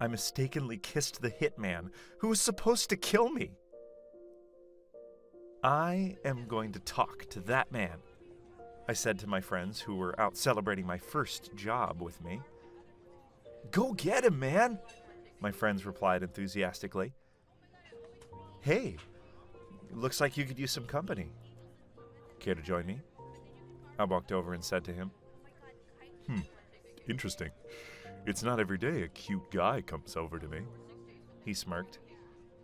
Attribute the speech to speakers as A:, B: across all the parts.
A: I mistakenly kissed the hitman who was supposed to kill me. I am going to talk to that man, I said to my friends who were out celebrating my first job with me. Go get him, man, my friends replied enthusiastically. Hey, looks like you could use some company. Care to join me? I walked over and said to him. Interesting. It's not every day a cute guy comes over to me. He smirked.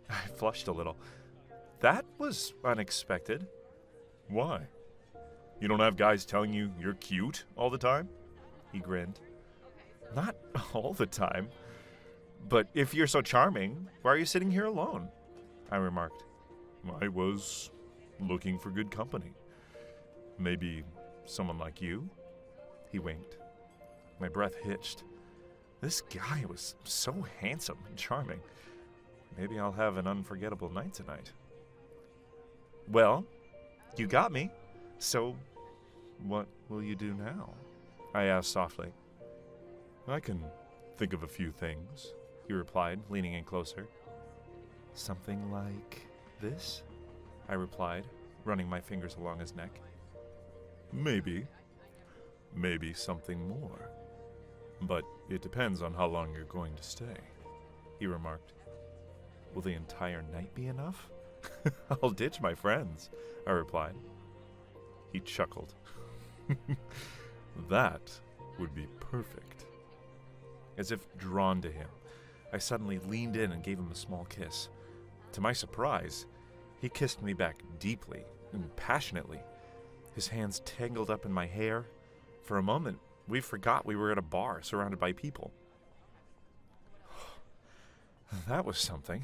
A: I flushed a little. That was unexpected. Why? You don't have guys telling you you're cute all the time? He grinned. Not all the time. But if you're so charming, why are you sitting here alone? I remarked. I was looking for good company. Maybe someone like you? He winked. My breath hitched. This guy was so handsome and charming. Maybe I'll have an unforgettable night tonight. Well, you got me. So, what will you do now? I asked softly. I can think of a few things, he replied, leaning in closer. Something like this? I replied, running my fingers along his neck. Maybe. Maybe something more. But it depends on how long you're going to stay, he remarked. Will the entire night be enough? I'll ditch my friends, I replied. He chuckled. That would be perfect. As if drawn to him, I suddenly leaned in and gave him a small kiss. To my surprise, he kissed me back deeply and passionately. His hands tangled up in my hair. For a moment, we forgot we were at a bar surrounded by people. That was something,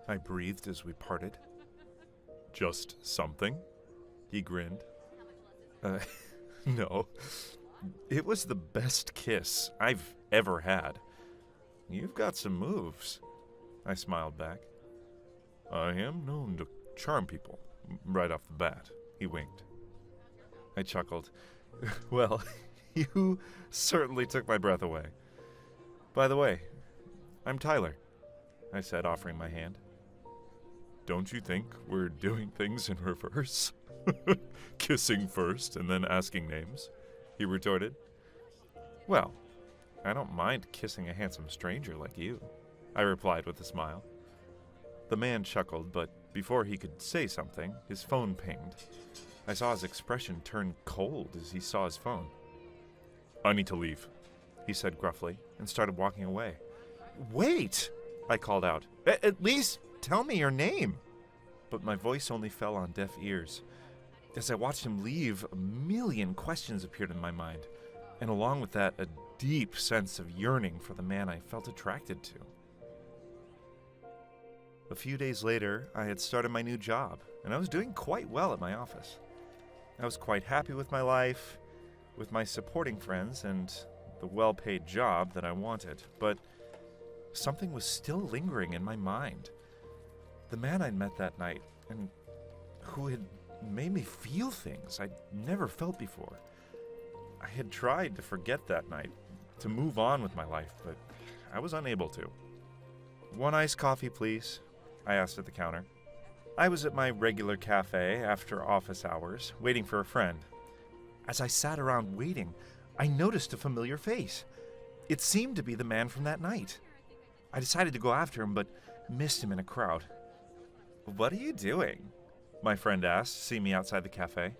A: I breathed as we parted. Just something? He grinned. No. It was the best kiss I've ever had. You've got some moves, I smiled back. I am known to charm people, right off the bat, he winked. I chuckled. Well, you certainly took my breath away. By the way, I'm Tyler, I said, offering my hand. Don't you think we're doing things in reverse? Kissing first and then asking names, he retorted. Well, I don't mind kissing a handsome stranger like you, I replied with a smile. The man chuckled, but before he could say something, his phone pinged. I saw his expression turn cold as he saw his phone. I need to leave, he said gruffly, and started walking away. Wait, I called out. At least tell me your name. But my voice only fell on deaf ears. As I watched him leave, a million questions appeared in my mind, and along with that, a deep sense of yearning for the man I felt attracted to. A few days later, I had started my new job, and I was doing quite well at my office. I was quite happy with my life, with my supporting friends, and the well-paid job that I wanted, but something was still lingering in my mind. The man I'd met that night, and who had made me feel things I'd never felt before. I had tried to forget that night, to move on with my life, but I was unable to. One iced coffee, please, I asked at the counter. I was at my regular cafe after office hours, waiting for a friend. As I sat around waiting, I noticed a familiar face. It seemed to be the man from that night. I decided to go after him, but missed him in a crowd. What are you doing? My friend asked, seeing me outside the cafe.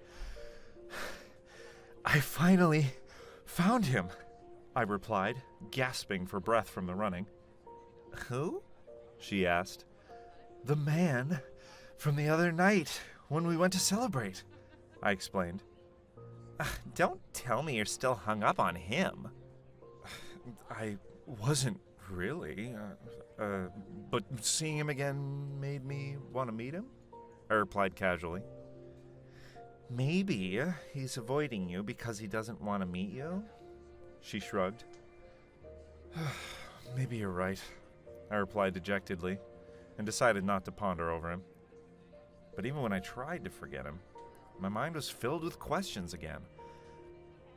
A: I finally found him, I replied, gasping for breath from the running. Who? She asked. The man from the other night when we went to celebrate, I explained. Don't tell me you're still hung up on him. I wasn't really, but seeing him again made me want to meet him, I replied casually. Maybe he's avoiding you because he doesn't want to meet you? She shrugged. Maybe you're right, I replied dejectedly, and decided not to ponder over him. But even when I tried to forget him, my mind was filled with questions again.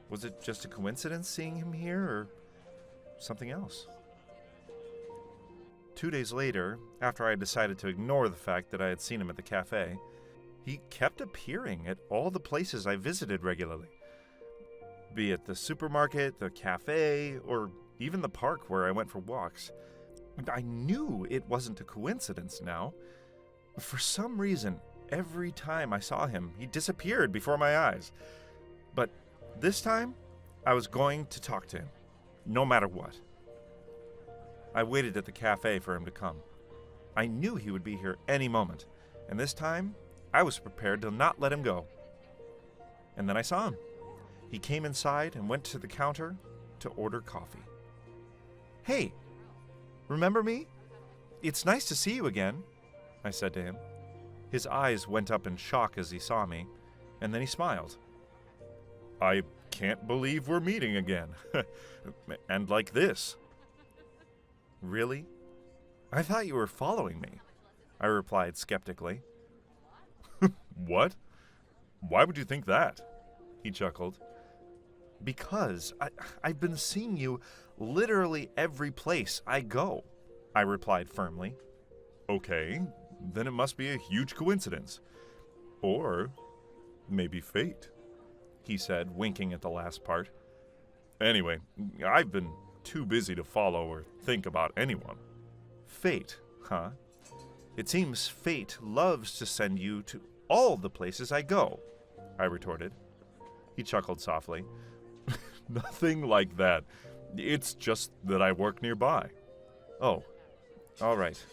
A: Was it just a coincidence seeing him here, or something else? 2 days later, after I had decided to ignore the fact that I had seen him at the cafe, he kept appearing at all the places I visited regularly. Be it the supermarket, the cafe, or even the park where I went for walks. I knew it wasn't a coincidence now. For some reason, every time I saw him, he disappeared before my eyes. But this time, I was going to talk to him, no matter what. I waited at the cafe for him to come. I knew he would be here any moment, and this time, I was prepared to not let him go. And then I saw him. He came inside and went to the counter to order coffee. "Hey, remember me? It's nice to see you again," I said to him. His eyes went up in shock as he saw me, and then he smiled. "I can't believe we're meeting again. And like this." "Really? I thought you were following me," I replied skeptically.
B: "What? Why would you think that?"
A: He chuckled. "Because I've been seeing you literally every place I go," I replied firmly.
B: Okay, then it must be a huge coincidence. Or maybe fate, he said, winking at the last part. Anyway, I've been too busy to follow or think about anyone.
A: "Fate, huh? It seems fate loves to send you to all the places I go," I retorted. He chuckled softly.
B: Nothing like that. It's just that I work nearby.
A: "Oh, all right.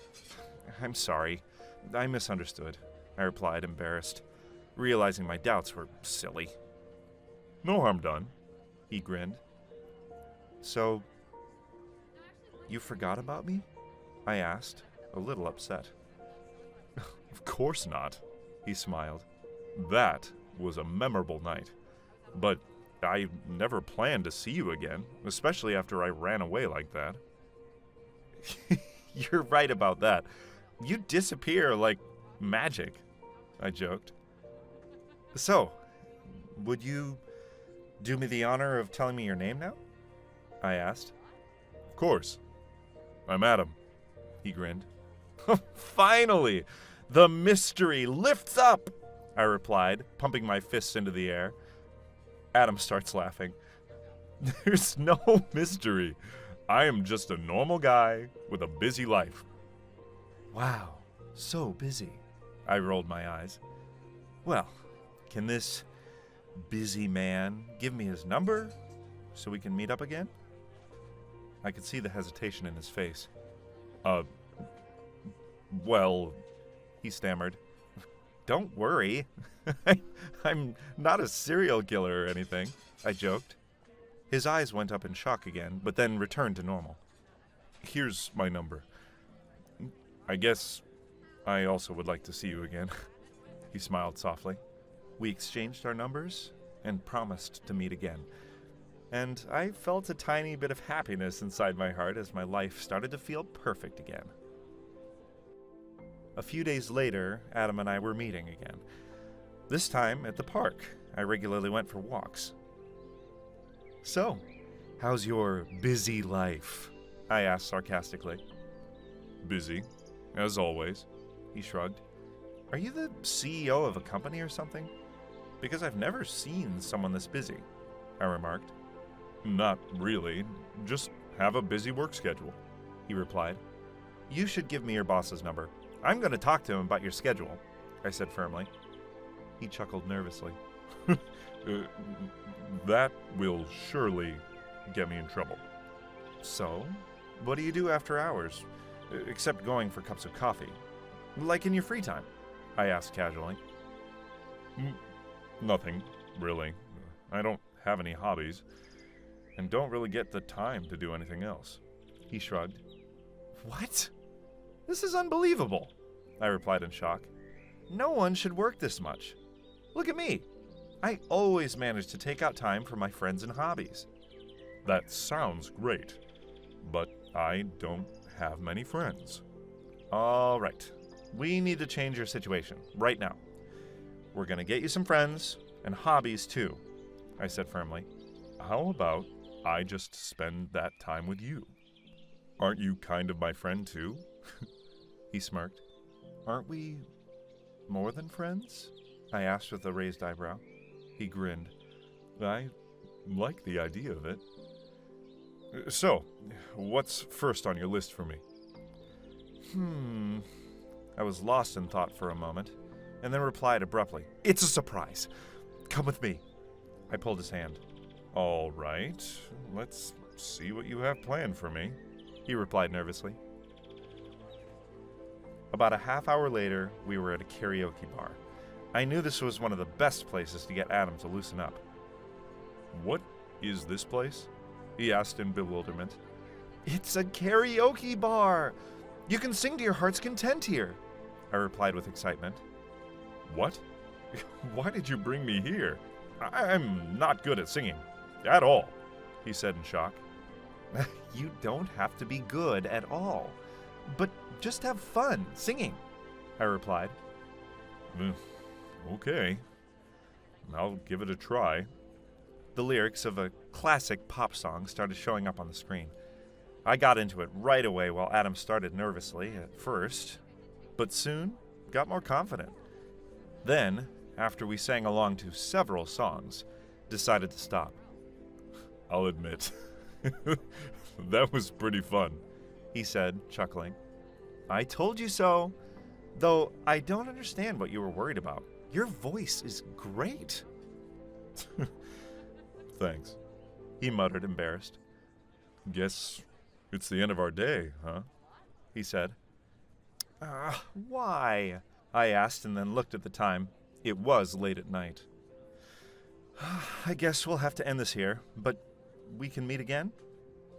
A: I'm sorry. I misunderstood," I replied, embarrassed, realizing my doubts were silly.
B: No harm done.
A: He grinned. "So, you forgot about me?" I asked, a little upset.
B: Of course not, he smiled. That was a memorable night. But I never planned to see you again, especially after I ran away like that.
A: "You're right about that. You disappear like magic," I joked. "So, would you do me the honor of telling me your name now?" I asked.
B: Of course. I'm Adam. He grinned.
A: "Finally! The mystery lifts up!" I replied, pumping my fists into the air. Adam starts laughing.
B: There's no mystery. I am just a normal guy with a busy life.
A: "Wow, so busy." I rolled my eyes. "Well, can this busy man give me his number so we can meet up again?" I could see the hesitation in his face.
B: Well,
A: he stammered. "Don't worry. I'm not a serial killer or anything," I joked. His eyes went up in shock again, but then returned to normal.
B: Here's my number. I guess I also would like to see you again. He smiled softly.
A: We exchanged our numbers and promised to meet again. And I felt a tiny bit of happiness inside my heart as my life started to feel perfect again. A few days later, Adam and I were meeting again. This time at the park. I regularly went for walks. "So, how's your busy life?" I asked sarcastically.
B: Busy, as always.
A: He shrugged. "Are you the CEO of a company or something? Because I've never seen someone this busy," I remarked.
B: Not really. Just have a busy work schedule, he replied.
A: "You should give me your boss's number. I'm going to talk to him about your schedule," I said firmly. He chuckled nervously.
B: That will surely get me in trouble.
A: "So, what do you do after hours, except going for cups of coffee? Like in your free time?" I asked casually.
B: Nothing, really. I don't have any hobbies, and don't really get the time to do anything else.
A: He shrugged. "What? This is unbelievable," I replied in shock. "No one should work this much. Look at me. I always manage to take out time for my friends and hobbies."
B: That sounds great, but I don't have many friends.
A: "All right. We need to change your situation right now. We're going to get you some friends and hobbies too," I said firmly.
B: How about I just spend that time with you? Aren't you kind of my friend, too?
A: He smirked. Aren't we more than friends? I asked with a raised eyebrow. He grinned.
B: I like the idea of it. So, what's first on your list for me?
A: I was lost in thought for a moment, and then replied abruptly, It's a surprise. Come with me. I pulled his hand.
B: All right, let's see what you have planned for me,
A: he replied nervously. About a half hour later, we were at a karaoke bar. I knew this was one of the best places to get Adam to loosen up.
B: What is this place? He asked in bewilderment.
A: It's a karaoke bar! You can sing to your heart's content here, I replied with excitement.
B: What? Why did you bring me here? I'm not good at singing. At all, he said in shock.
A: You don't have to be good at all, but just have fun singing, I replied.
B: Okay. I'll give it a try.
A: The lyrics of a classic pop song started showing up on the screen. I got into it right away while Adam started nervously at first, but soon got more confident. Then, after we sang along to several songs, decided to stop.
B: I'll admit, that was pretty fun,
A: he said, chuckling. I told you so, though I don't understand what you were worried about. Your voice is great.
B: Thanks,
A: he muttered, embarrassed.
B: Guess it's the end of our day, huh?
A: He said. Why? I asked and then looked at the time. It was late at night. I guess we'll have to end this here, but we can meet again?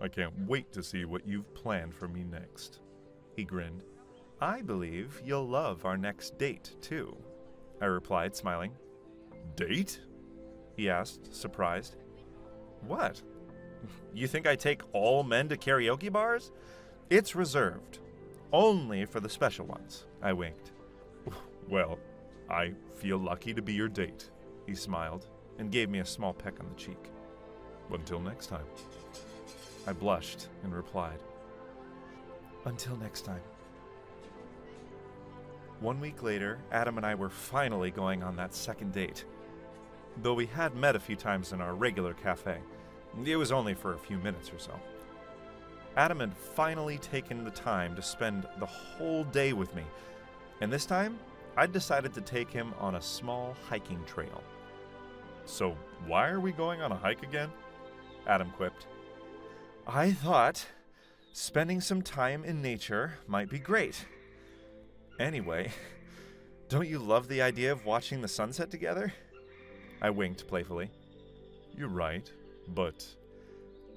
B: I can't wait to see what you've planned for me next.
A: He grinned. I believe you'll love our next date, too, I replied, smiling.
B: Date?
A: He asked, surprised. What? You think I take all men to karaoke bars? It's reserved. Only for the special ones, I winked.
B: Well, I feel lucky to be your date,
A: he smiled and gave me a small peck on the cheek.
B: Until next time.
A: I blushed and replied. Until next time. 1 week later, Adam and I were finally going on that second date. Though we had met a few times in our regular cafe, it was only for a few minutes or so. Adam had finally taken the time to spend the whole day with me, and this time, I'd decided to take him on a small hiking trail.
B: So why are we going on a hike again?
A: Adam quipped. I thought spending some time in nature might be great. Anyway, don't you love the idea of watching the sunset together? I winked playfully.
B: You're right, but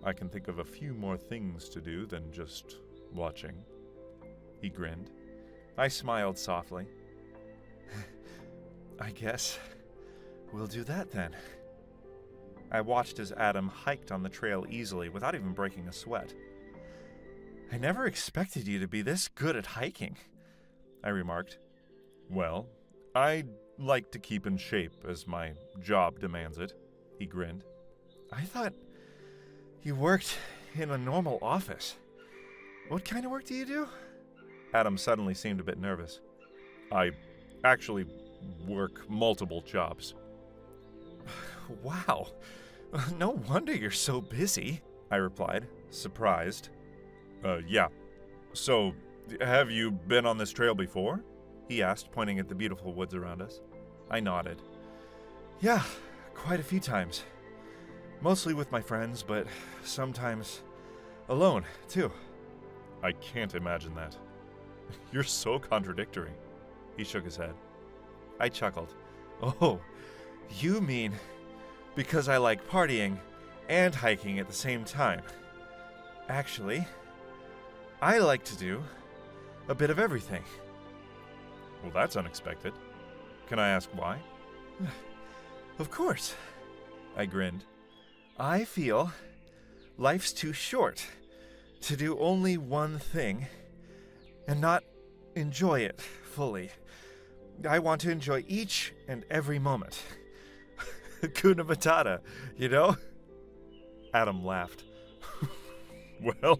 B: I can think of a few more things to do than just watching.
A: He grinned. I smiled softly. I guess we'll do that then. I watched as Adam hiked on the trail easily without even breaking a sweat. I never expected you to be this good at hiking, I remarked.
B: Well, I like to keep in shape as my job demands it, he grinned.
A: I thought you worked in a normal office. What kind of work do you do? Adam suddenly seemed a bit nervous.
B: I actually work multiple jobs.
A: Wow. No wonder you're so busy, I replied, surprised.
B: Yeah. So, have you been on this trail before?
A: He asked, pointing at the beautiful woods around us. I nodded. Yeah, quite a few times. Mostly with my friends, but sometimes alone, too.
B: I can't imagine that. You're so contradictory.
A: He shook his head. I chuckled. Oh, you mean because I like partying and hiking at the same time. Actually, I like to do a bit of everything.
B: Well, that's unexpected. Can I ask why?
A: Of course. I grinned. I feel life's too short to do only one thing and not enjoy it fully. I want to enjoy each and every moment. Kuna Matata, you know? Adam laughed.
B: Well,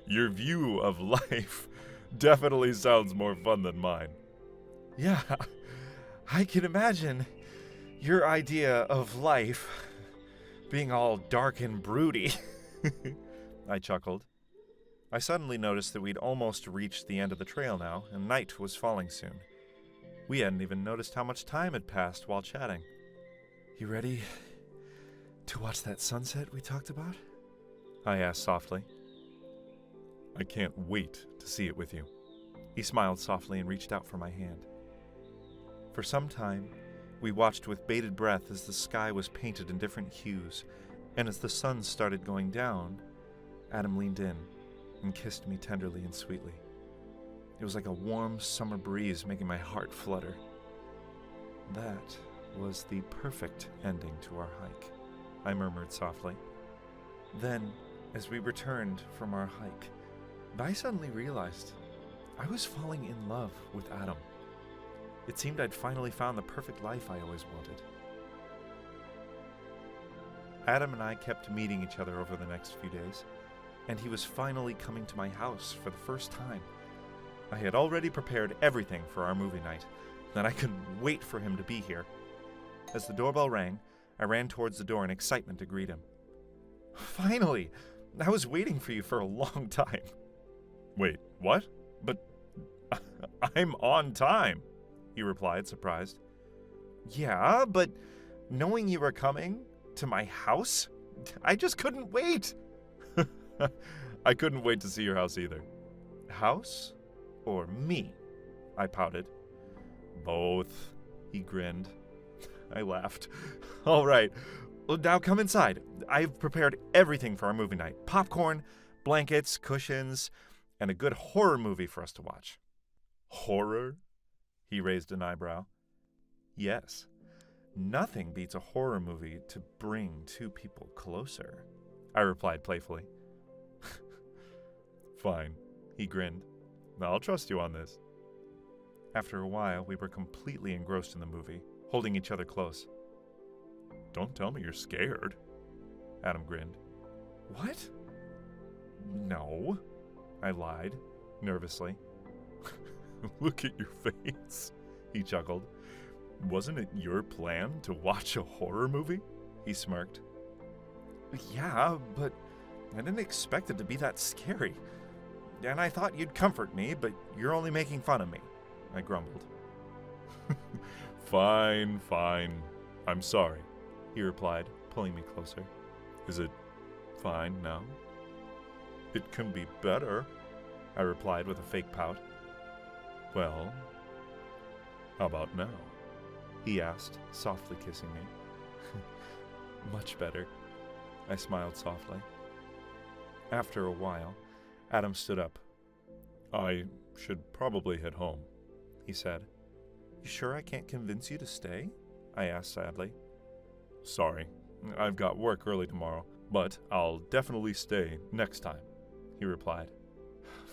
B: Your view of life definitely sounds more fun than mine.
A: Yeah, I can imagine your idea of life being all dark and broody. I chuckled. I suddenly noticed that we'd almost reached the end of the trail now, and night was falling soon. We hadn't even noticed how much time had passed while chatting. You ready to watch that sunset we talked about? I asked softly.
B: I can't wait to see it with you.
A: He smiled softly and reached out for my hand. For some time, we watched with bated breath as the sky was painted in different hues, and as the sun started going down, Adam leaned in and kissed me tenderly and sweetly. It was like a warm summer breeze making my heart flutter. That was the perfect ending to our hike, I murmured softly. Then, as we returned from our hike, I suddenly realized I was falling in love with Adam. It seemed I'd finally found the perfect life I always wanted. Adam and I kept meeting each other over the next few days, and he was finally coming to my house for the first time. I had already prepared everything for our movie night, and I couldn't wait for him to be here. As the doorbell rang, I ran towards the door in excitement to greet him. Finally! I was waiting for you for a long time.
B: Wait, what? But I'm on time, he replied, surprised.
A: Yeah, but knowing you were coming to my house, I just couldn't wait.
B: I couldn't wait to see your house either.
A: House or me? I pouted.
B: Both,
A: he grinned. I laughed. All right, well, now come inside. I've prepared everything for our movie night. Popcorn, blankets, cushions, and a good horror movie for us to watch.
B: Horror?
A: He raised an eyebrow. Yes. Nothing beats a horror movie to bring two people closer, I replied playfully.
B: Fine, he grinned. I'll trust you on this.
A: After a while, we were completely engrossed in the movie, holding each other close.
B: Don't tell me you're scared,
A: Adam grinned. What? No, I lied, nervously.
B: Look at your face, he chuckled. Wasn't it your plan to watch a horror movie?
A: He smirked. Yeah, but I didn't expect it to be that scary. And I thought you'd comfort me, but you're only making fun of me, I grumbled.
B: Fine. I'm sorry,
A: he replied, pulling me closer.
B: Is it fine now?
A: It can be better, I replied with a fake pout.
B: Well, how about now?
A: He asked, softly kissing me. Much better, I smiled softly. After a while, Adam stood up.
B: I should probably head home,
A: he said. You sure I can't convince you to stay? I asked sadly.
B: Sorry, I've got work early tomorrow, but I'll definitely stay next time, he replied.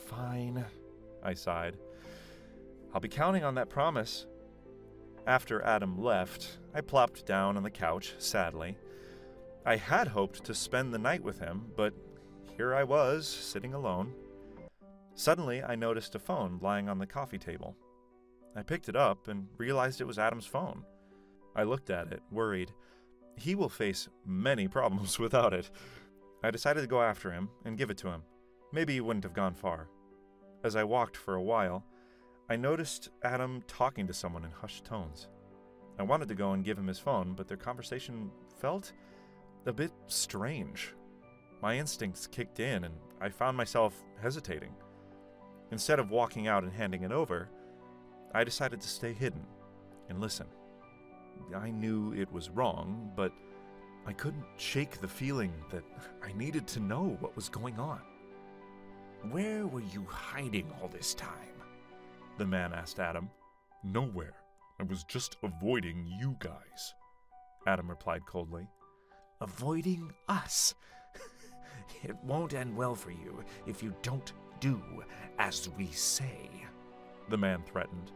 A: Fine, I sighed. I'll be counting on that promise. After Adam left, I plopped down on the couch, sadly. I had hoped to spend the night with him, but here I was, sitting alone. Suddenly, I noticed a phone lying on the coffee table. I picked it up and realized it was Adam's phone. I looked at it, worried. He will face many problems without it. I decided to go after him and give it to him. Maybe he wouldn't have gone far. As I walked for a while, I noticed Adam talking to someone in hushed tones. I wanted to go and give him his phone, but their conversation felt a bit strange. My instincts kicked in, and I found myself hesitating. Instead of walking out and handing it over, I decided to stay hidden and listen. I knew it was wrong, but I couldn't shake the feeling that I needed to know what was going on. Where were you hiding all this time? The man asked Adam.
B: Nowhere. I was just avoiding you guys,
A: Adam replied coldly. Avoiding us? It won't end well for you if you don't do as we say, the man threatened.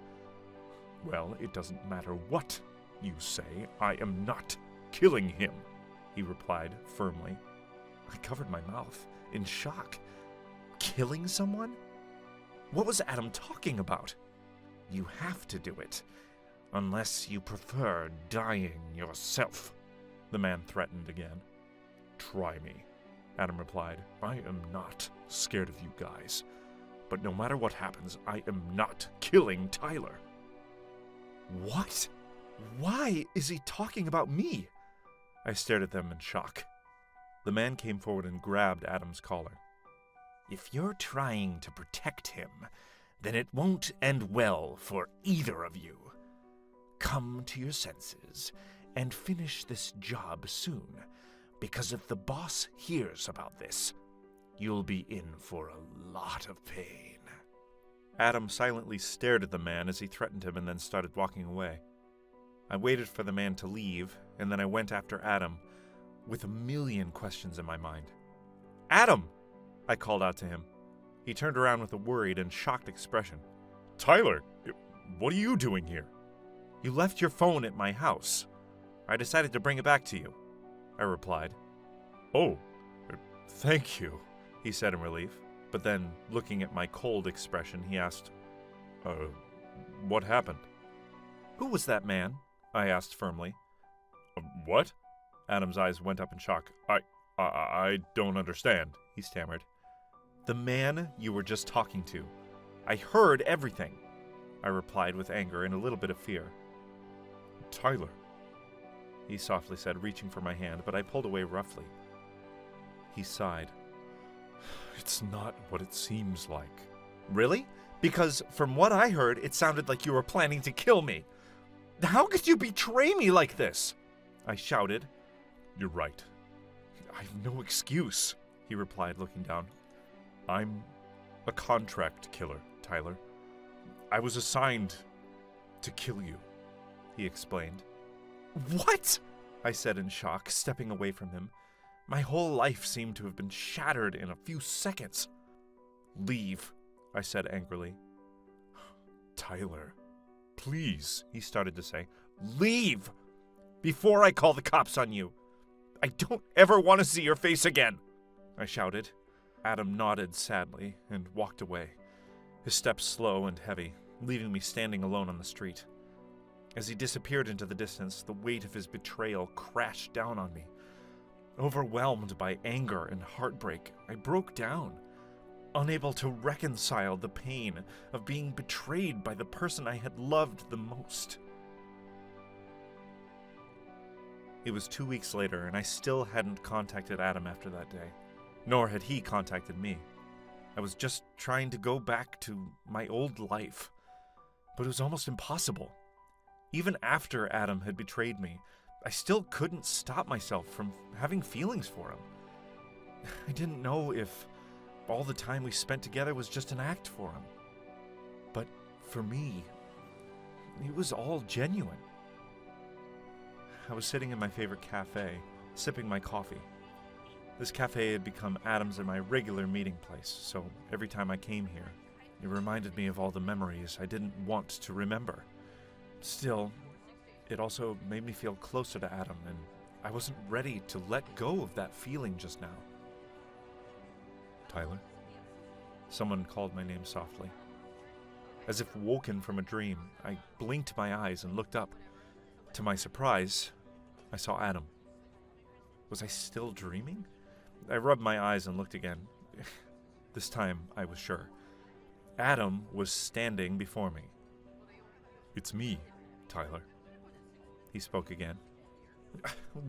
A: Well, it doesn't matter what you say. I am not killing him, he replied firmly. I covered my mouth in shock. killing someone? What was Adam talking about? You have to do it, unless you prefer dying yourself, the man threatened again. Try me, Adam replied. I am not scared of you guys, but no matter what happens, I am not killing Tyler. What? Why is he talking about me? I stared at them in shock. The man came forward and grabbed Adam's collar. If you're trying to protect him, then it won't end well for either of you. Come to your senses and finish this job soon, because if the boss hears about this, you'll be in for a lot of pain. Adam silently stared at the man as he threatened him and then started walking away. I waited for the man to leave, and then I went after Adam, with a million questions in my mind. Adam! I called out to him. He turned around with a worried and shocked expression. Tyler, what are you doing here? You left your phone at my house. I decided to bring it back to you, I replied. Oh, thank you, he said in relief. But then, looking at my cold expression, he asked, what happened? Who was that man? I asked firmly. What? Adam's eyes went up in shock. I don't understand, he stammered. The man you were just talking to. I heard everything, I replied with anger and a little bit of fear. Tyler, he softly said, reaching for my hand, but I pulled away roughly. He sighed. It's not what it seems like. Really? Because from what I heard, it sounded like you were planning to kill me. How could you betray me like this? I shouted. You're right. I've no excuse, he replied, looking down. I'm a contract killer, Tyler. I was assigned to kill you, he explained. What? I said in shock, stepping away from him. My whole life seemed to have been shattered in a few seconds. Leave, I said angrily. Tyler, please, he started to say. Leave! Before I call the cops on you. I don't ever want to see your face again, I shouted. Adam nodded sadly and walked away, his steps slow and heavy, leaving me standing alone on the street. As he disappeared into the distance, the weight of his betrayal crashed down on me. Overwhelmed by anger and heartbreak, I broke down, unable to reconcile the pain of being betrayed by the person I had loved the most. It was 2 weeks later, and I still hadn't contacted Adam after that day, nor had he contacted me. I was just trying to go back to my old life, but it was almost impossible. Even after Adam had betrayed me, I still couldn't stop myself from having feelings for him. I didn't know if all the time we spent together was just an act for him. But for me, it was all genuine. I was sitting in my favorite cafe, sipping my coffee. This cafe had become Adam's and my regular meeting place, so every time I came here, it reminded me of all the memories I didn't want to remember. Still, it also made me feel closer to Adam, and I wasn't ready to let go of that feeling just now. Tyler? Someone called my name softly. As if woken from a dream, I blinked my eyes and looked up. To my surprise, I saw Adam. Was I still dreaming? I rubbed my eyes and looked again. This time, I was sure. Adam was standing before me. It's me, Tyler. He spoke again.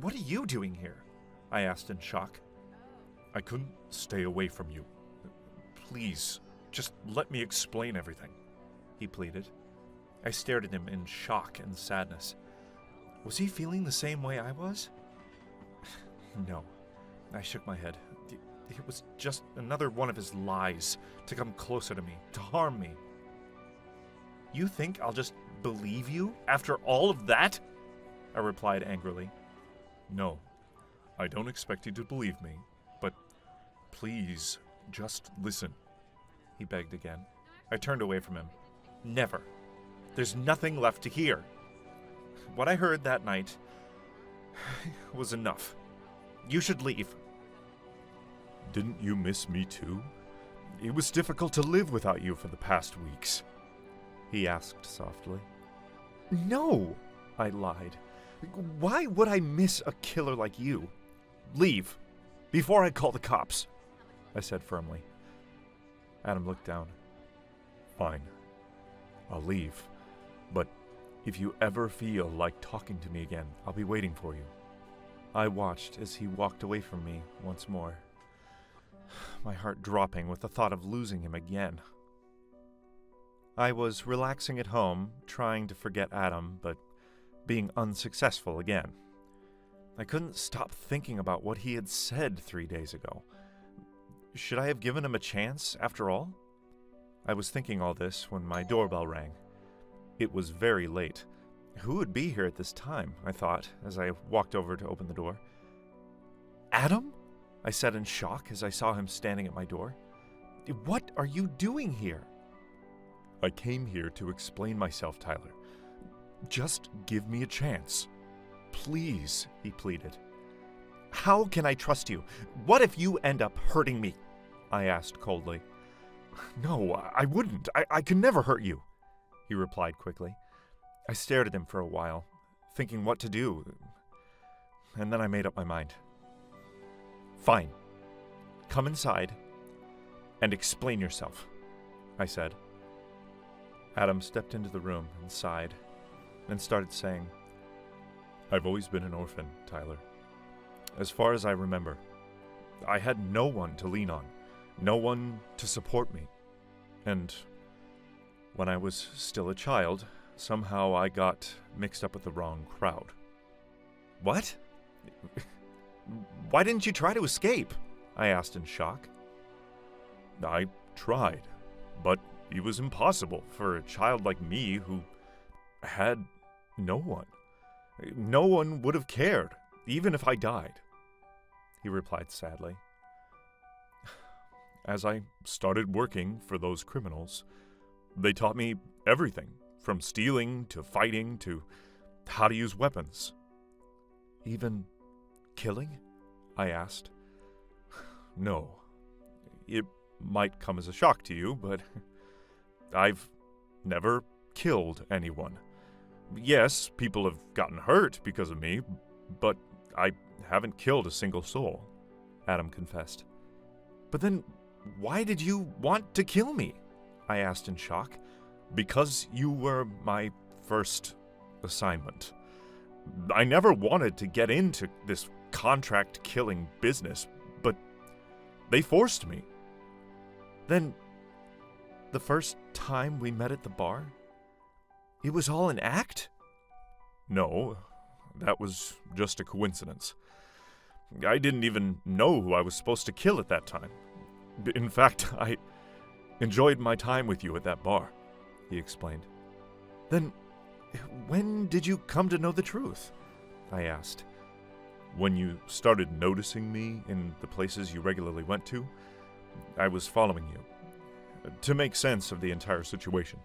A: What are you doing here? I asked in shock. I couldn't stay away from you. Please, just let me explain everything, he pleaded. I stared at him in shock and sadness. Was he feeling the same way I was? No. I shook my head. It was just another one of his lies to come closer to me, to harm me. You think I'll just believe you after all of that? I replied angrily. No, I don't expect you to believe me, but please just listen, he begged again. I turned away from him. Never. There's nothing left to hear. What I heard that night was enough. You should leave. Didn't you miss me too? it was difficult to live without you for the past weeks," he asked softly. "No," I lied. "Why would I miss a killer like you? Leave, before I call the cops," I said firmly. Adam looked down. "Fine, I'll leave, but if you ever feel like talking to me again, I'll be waiting for you." I watched as he walked away from me once more, my heart dropping with the thought of losing him again. I was relaxing at home, trying to forget Adam, but being unsuccessful again. I couldn't stop thinking about what he had said 3 days ago. Should I have given him a chance, after all? I was thinking all this when my doorbell rang. It was very late. Who would be here at this time, I thought, as I walked over to open the door. "Adam?" I said in shock as I saw him standing at my door. "What are you doing here?" "I came here to explain myself, Tyler. Just give me a chance. Please," he pleaded. "How can I trust you? What if you end up hurting me?" I asked coldly. "No, I wouldn't. I can never hurt you," he replied quickly. I stared at him for a while, thinking what to do, and then I made up my mind. "Fine. Come inside and explain yourself," I said. Adam stepped into the room and sighed, and started saying, "I've always been an orphan, Tyler. As far as I remember, I had no one to lean on, no one to support me. And when I was still a child, somehow I got mixed up with the wrong crowd." "What? Why didn't you try to escape?" I asked in shock. "I tried, but it was impossible for a child like me who had no one. No one would have cared, even if I died," he replied sadly. "As I started working for those criminals, they taught me everything, from stealing to fighting to how to use weapons." "Even killing?" I asked. "No. It might come as a shock to you, but I've never killed anyone. Yes, people have gotten hurt because of me, but I haven't killed a single soul," Adam confessed. "But then, why did you want to kill me?" I asked in shock. "Because you were my first assignment. I never wanted to get into this contract-killing business, but they forced me." "Then, the first time we met at the bar, it was all an act?" "No, that was just a coincidence. I didn't even know who I was supposed to kill at that time. In fact, I enjoyed my time with you at that bar," he explained. "Then, when did you come to know the truth?" I asked. "When you started noticing me in the places you regularly went to, I was following you. To make sense of the entire situation.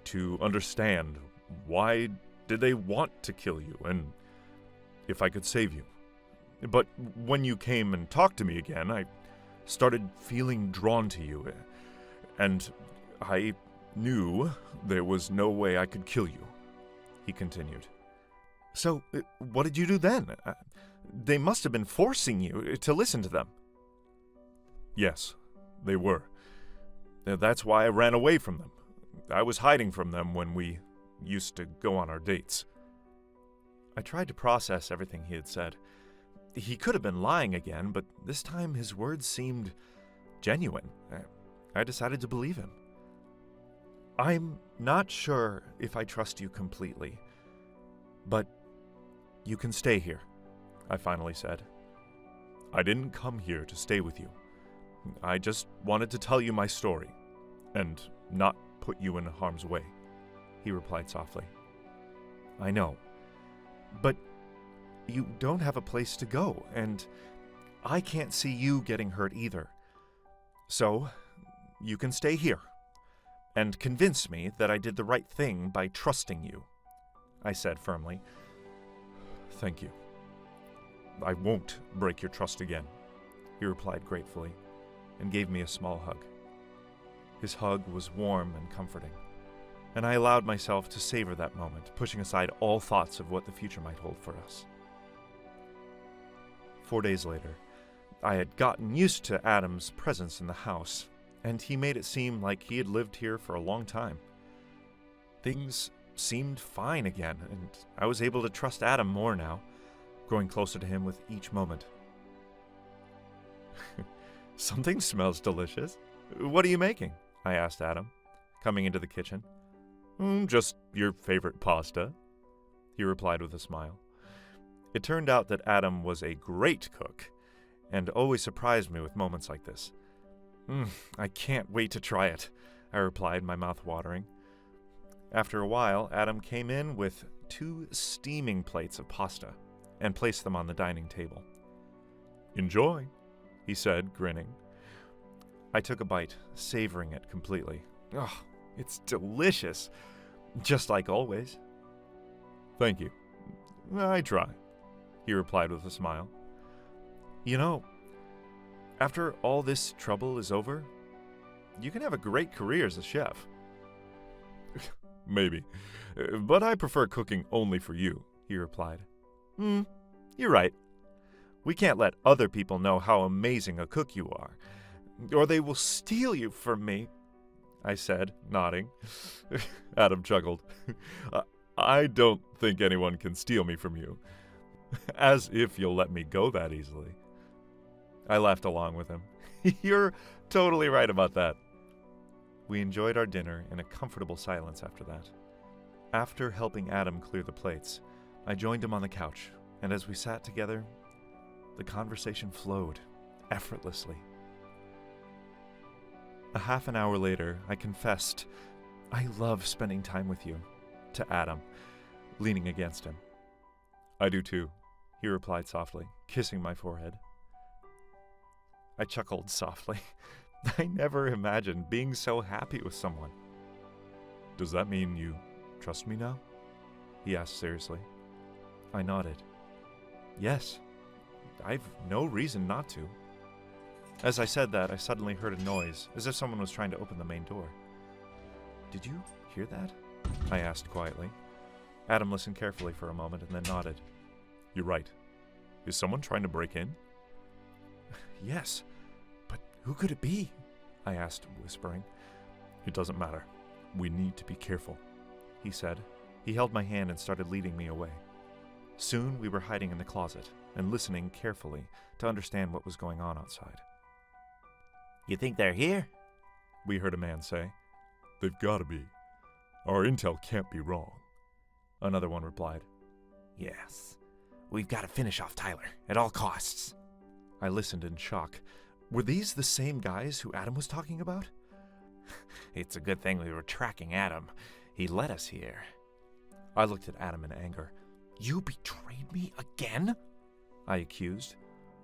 A: To understand why did they want to kill you, and if I could save you. But when you came and talked to me again, I started feeling drawn to you, and I knew there was no way I could kill you," he continued. "So, what did you do then? They must have been forcing you to listen to them." "Yes, they were. That's why I ran away from them. I was hiding from them when we used to go on our dates." I tried to process everything he had said. He could have been lying again, but this time his words seemed genuine. I decided to believe him. "I'm not sure if I trust you completely, but you can stay here," I finally said. "I didn't come here to stay with you. I just wanted to tell you my story, and not put you in harm's way," he replied softly. "I know, but you don't have a place to go, and I can't see you getting hurt either. So, you can stay here, and convince me that I did the right thing by trusting you," I said firmly. "Thank you. I won't break your trust again," he replied gratefully, and gave me a small hug. His hug was warm and comforting, and I allowed myself to savor that moment, pushing aside all thoughts of what the future might hold for us. 4 days later, I had gotten used to Adam's presence in the house, and he made it seem like he had lived here for a long time. Things seemed fine again, and I was able to trust Adam more now, growing closer to him with each moment. "Something smells delicious. What are you making?" I asked Adam, coming into the kitchen. Just your favorite pasta," he replied with a smile. It turned out that Adam was a great cook, and always surprised me with moments like this. I can't wait to try it," I replied, my mouth watering. After a while, Adam came in with 2 steaming plates of pasta and placed them on the dining table. "Enjoy," he said, grinning. I took a bite, savoring it completely. Oh, it's delicious, just like always. "Thank you. I try," he replied with a smile. "You know, after all this trouble is over, you can have a great career as a chef." "Maybe, but I prefer cooking only for you," he replied. You're right. We can't let other people know how amazing a cook you are, or they will steal you from me," I said, nodding. Adam chuckled. "I don't think anyone can steal me from you. As if you'll let me go that easily." I laughed along with him. "You're totally right about that." We enjoyed our dinner in a comfortable silence after that. After helping Adam clear the plates, I joined him on the couch, and as we sat together, the conversation flowed effortlessly. A half an hour later, I confessed, "I love spending time with you," to Adam, leaning against him. "I do too," he replied softly, kissing my forehead. I chuckled softly. I never imagined being so happy with someone. "Does that mean you trust me now?" he asked seriously. I nodded. "Yes, I've no reason not to." As I said that, I suddenly heard a noise, as if someone was trying to open the main door. "Did you hear that?" I asked quietly. Adam listened carefully for a moment and then nodded. "You're right. Is someone trying to break in?" "Yes, but who could it be?" I asked, whispering. "It doesn't matter. We need to be careful," he said. He held my hand and started leading me away. Soon we were hiding in the closet and listening carefully to understand what was going on outside. "You think they're here?" we heard a man say. "They've got to be. Our intel can't be wrong," another one replied. "Yes, we've got to finish off Tyler at all costs." I listened in shock. Were these the same guys who Adam was talking about? "It's a good thing we were tracking Adam. He led us here." I looked at Adam in anger. "You betrayed me again?" I accused.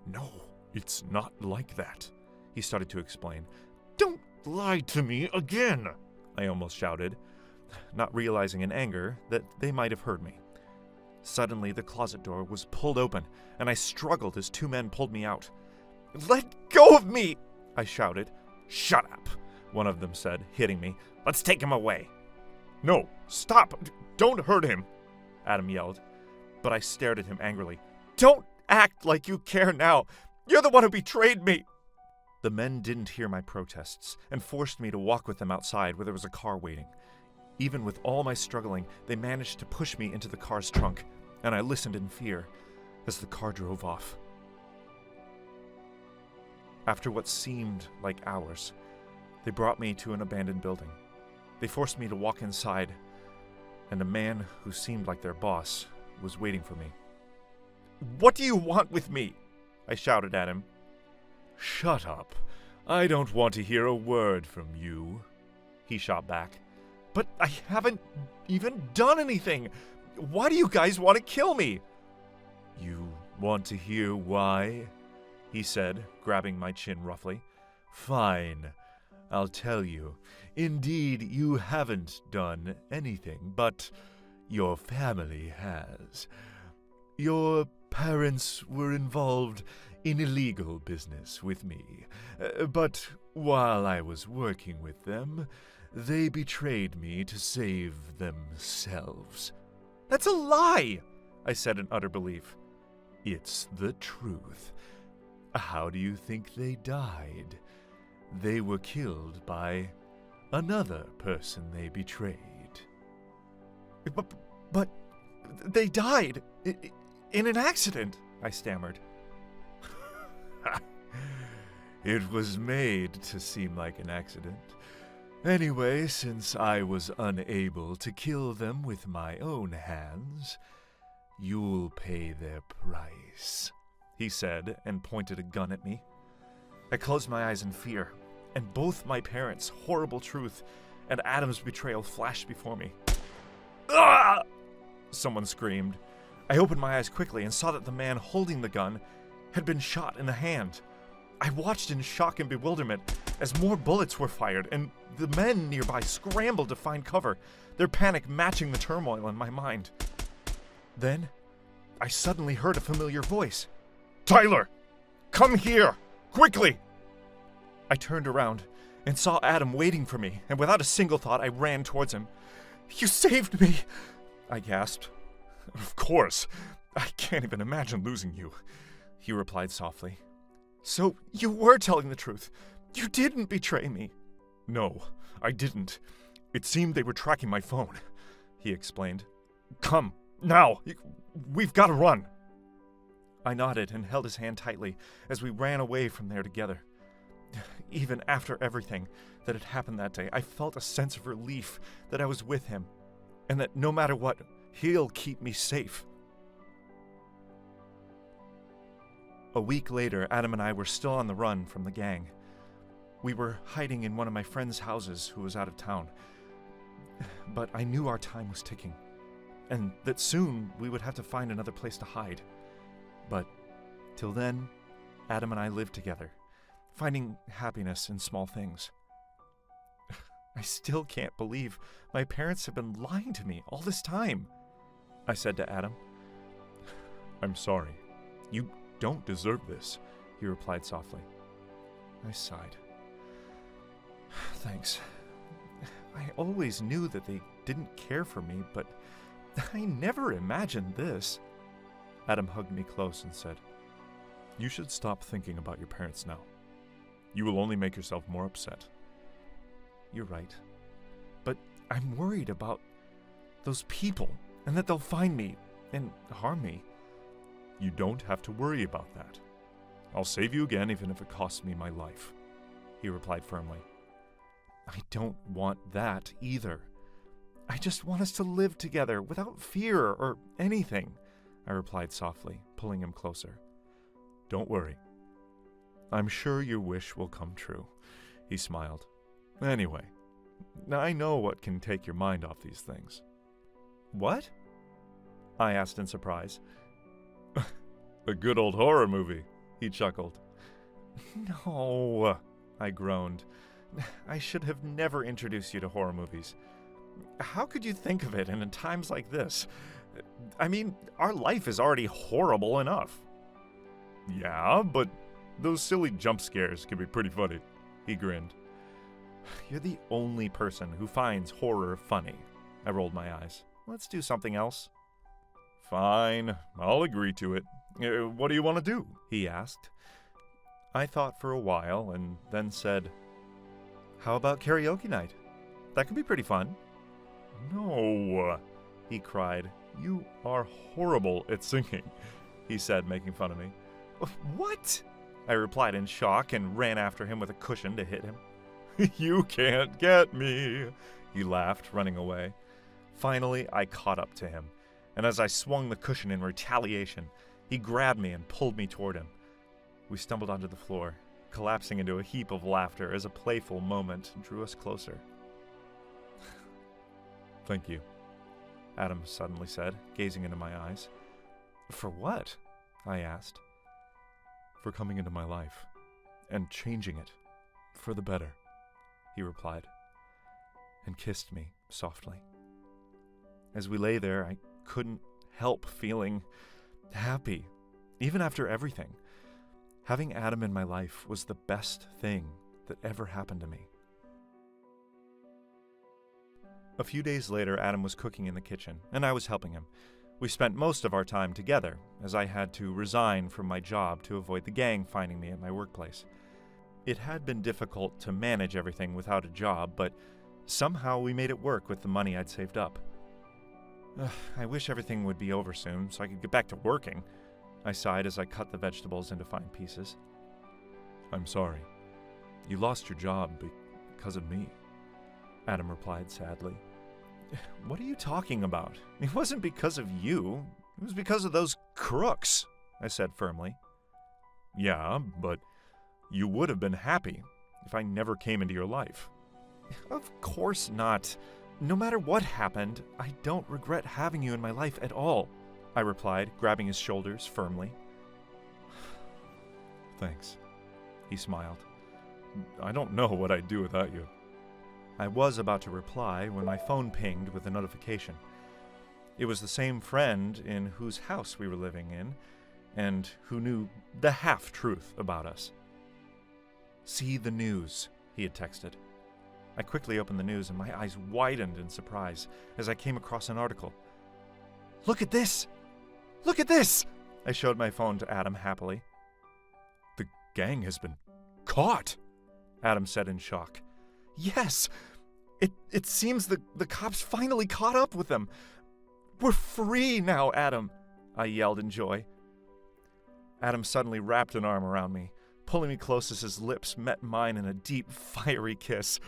A: "No, it's not like that," he started to explain. "Don't lie to me again," I almost shouted, not realizing in anger that they might have heard me. Suddenly, the closet door was pulled open, and I struggled as 2 men pulled me out. "Let go of me!" I shouted. "Shut up," one of them said, hitting me. "Let's take him away." "No, stop! Don't hurt him," Adam yelled. But I stared at him angrily. "Don't act like you care now. You're the one who betrayed me." The men didn't hear my protests and forced me to walk with them outside where there was a car waiting. Even with all my struggling, they managed to push me into the car's trunk, and I listened in fear as the car drove off. After what seemed like hours, they brought me to an abandoned building. They forced me to walk inside, and a man who seemed like their boss was waiting for me. "What do you want with me?" I shouted at him. "Shut up. I don't want to hear a word from you," he shot back. "But I haven't even done anything. Why do you guys want to kill me?" "You want to hear why?" he said, grabbing my chin roughly. "Fine. I'll tell you. Indeed, you haven't done anything, but your family has. Your parents were involved in illegal business with me, but While I was working with them, they betrayed me to save themselves. That's a lie, I said in utter belief. It's the truth. How do you think they died? They were killed by another person they betrayed. But they died in an accident, I stammered. It was made to seem like an accident. Anyway, since I was unable to kill them with my own hands, you'll pay their price, he said and pointed a gun at me. I closed my eyes in fear, and both my parents' horrible truth and Adam's betrayal flashed before me. Ah! Someone screamed. I opened my eyes quickly and saw that the man holding the gun had been shot in the hand. I watched in shock and bewilderment as more bullets were fired, and the men nearby scrambled to find cover, their panic matching the turmoil in my mind. Then, I suddenly heard a familiar voice. "Tyler! Come here! Quickly!" I turned around and saw Adam waiting for me, and without a single thought, I ran towards him. "You saved me!" I gasped. "Of course. I can't even imagine losing you," he replied softly. "So you were telling the truth. You didn't betray me." "No, I didn't. It seemed they were tracking my phone," he explained. "Come, now! We've got to run!" I nodded and held his hand tightly as we ran away from there together. Even after everything that had happened that day, I felt a sense of relief that I was with him, and that no matter what, he'll keep me safe. A week later, Adam and I were still on the run from the gang. We were hiding in one of my friend's houses who was out of town. But I knew our time was ticking, and that soon we would have to find another place to hide. But till then, Adam and I lived together, finding happiness in small things. I still can't believe my parents have been lying to me all this time, I said to Adam. "I'm sorry. You don't deserve this," he replied softly. I sighed. "Thanks. I always knew that they didn't care for me, but I never imagined this." Adam hugged me close and said, "You should stop thinking about your parents now. You will only make yourself more upset." "You're right. But I'm worried about those people, and that they'll find me and harm me." "You don't have to worry about that. I'll save you again even if it costs me my life," he replied firmly. "I don't want that either. I just want us to live together without fear or anything," I replied softly, pulling him closer. "Don't worry. I'm sure your wish will come true," he smiled. "Anyway, I know what can take your mind off these things." "What?" I asked in surprise. "A good old horror movie," he chuckled. "No," I groaned. "I should have never introduced you to horror movies. How could you think of it in times like this? I mean, our life is already horrible enough." "Yeah, but those silly jump scares can be pretty funny," he grinned. "You're the only person who finds horror funny." I rolled my eyes. "Let's do something else." "Fine, I'll agree to it. What do you want to do?" he asked. I thought for a while and then said, "How about karaoke night? That could be pretty fun." "No," he cried. "You are horrible at singing," he said, making fun of me. "What?" I replied in shock and ran after him with a cushion to hit him. "You can't get me," he laughed, running away. Finally, I caught up to him, and as I swung the cushion in retaliation, he grabbed me and pulled me toward him. We stumbled onto the floor, collapsing into a heap of laughter as a playful moment drew us closer. "Thank you," Adam suddenly said, gazing into my eyes. "For what?" I asked. "For coming into my life and changing it for the better," he replied, and kissed me softly. As we lay there, I couldn't help feeling happy, even after everything. Having Adam in my life was the best thing that ever happened to me. A few days later, Adam was cooking in the kitchen, and I was helping him. We spent most of our time together, as I had to resign from my job to avoid the gang finding me at my workplace. It had been difficult to manage everything without a job, but somehow we made it work with the money I'd saved up. I wish everything would be over soon so I could get back to working, I sighed as I cut the vegetables into fine pieces. I'm sorry. You lost your job because of me, Adam replied sadly. What are you talking about? It wasn't because of you. It was because of those crooks, I said firmly. Yeah, but you would have been happy if I never came into your life. Of course not. No matter what happened, I don't regret having you in my life at all, I replied, grabbing his shoulders firmly. Thanks, he smiled. I don't know what I'd do without you. I was about to reply when my phone pinged with a notification. It was the same friend in whose house we were living in, and who knew the half-truth about us. See the news, he had texted. I quickly opened the news and my eyes widened in surprise as I came across an article. Look at this! Look at this! I showed my phone to Adam happily. The gang has been caught, Adam said in shock. Yes! It seems the cops finally caught up with them. We're free now, Adam, I yelled in joy. Adam suddenly wrapped an arm around me, pulling me close as his lips met mine in a deep, fiery kiss.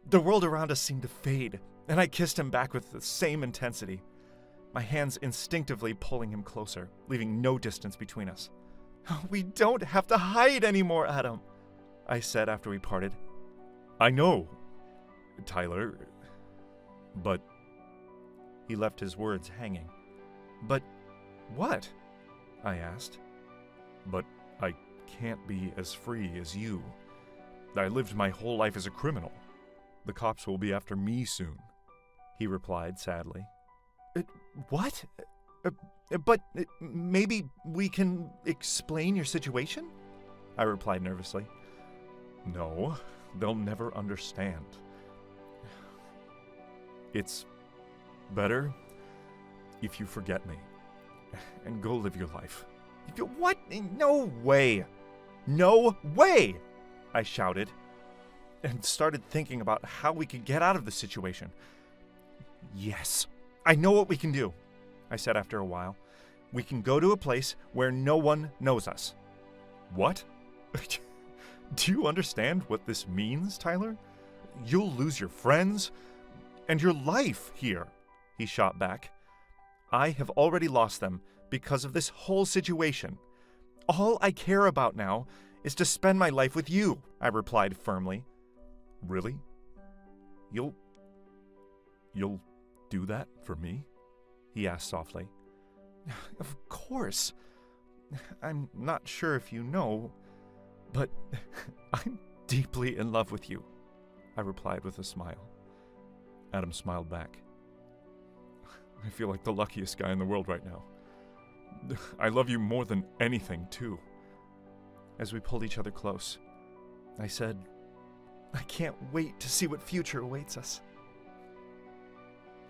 A: The world around us seemed to fade, and I kissed him back with the same intensity, my hands instinctively pulling him closer, leaving no distance between us. We don't have to hide anymore, Adam, I said after we parted. I know, Tyler, but... He left his words hanging. But what? I asked. But I can't be as free as you. I lived my whole life as a criminal. The cops will be after me soon, he replied sadly. What? But maybe we can explain your situation? I replied nervously. No, they'll never understand. It's better if you forget me and go live your life. What? No way! No way! I shouted and started thinking about how we could get out of the situation. Yes, I know what we can do, I said after a while. We can go to a place where no one knows us. What? Do you understand what this means, Tyler? You'll lose your friends and your life here, he shot back. I have already lost them because of this whole situation. All I care about now is to spend my life with you, I replied firmly. Really? You'll do that for me? He asked softly. Of course. I'm not sure if you know, but I'm deeply in love with you, I replied with a smile. Adam smiled back. I feel like the luckiest guy in the world right now. I love you more than anything, too. As we pulled each other close, I said, I can't wait to see what future awaits us.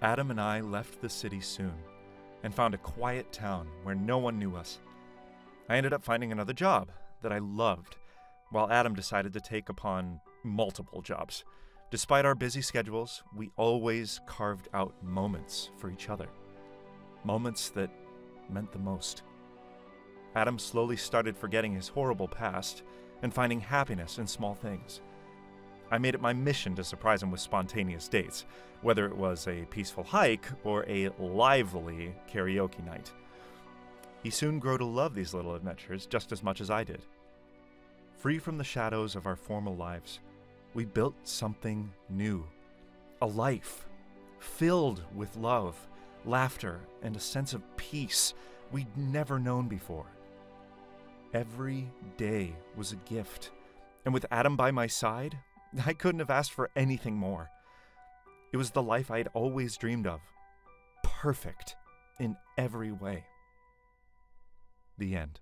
A: Adam and I left the city soon and found a quiet town where no one knew us. I ended up finding another job that I loved, while Adam decided to take upon multiple jobs. Despite our busy schedules, we always carved out moments for each other. Moments that meant the most. Adam slowly started forgetting his horrible past and finding happiness in small things. I made it my mission to surprise him with spontaneous dates, whether it was a peaceful hike or a lively karaoke night. He soon grew to love these little adventures just as much as I did. Free from the shadows of our formal lives, we built something new. A life filled with love, laughter, and a sense of peace we'd never known before. Every day was a gift, and with Adam by my side, I couldn't have asked for anything more. It was the life I'd always dreamed of. Perfect in every way. The end.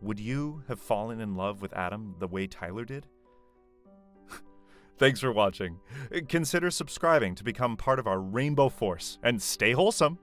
A: Would you have fallen in love with Adam the way Tyler did? Thanks for watching. Consider subscribing to become part of our Rainbow Force, and stay wholesome.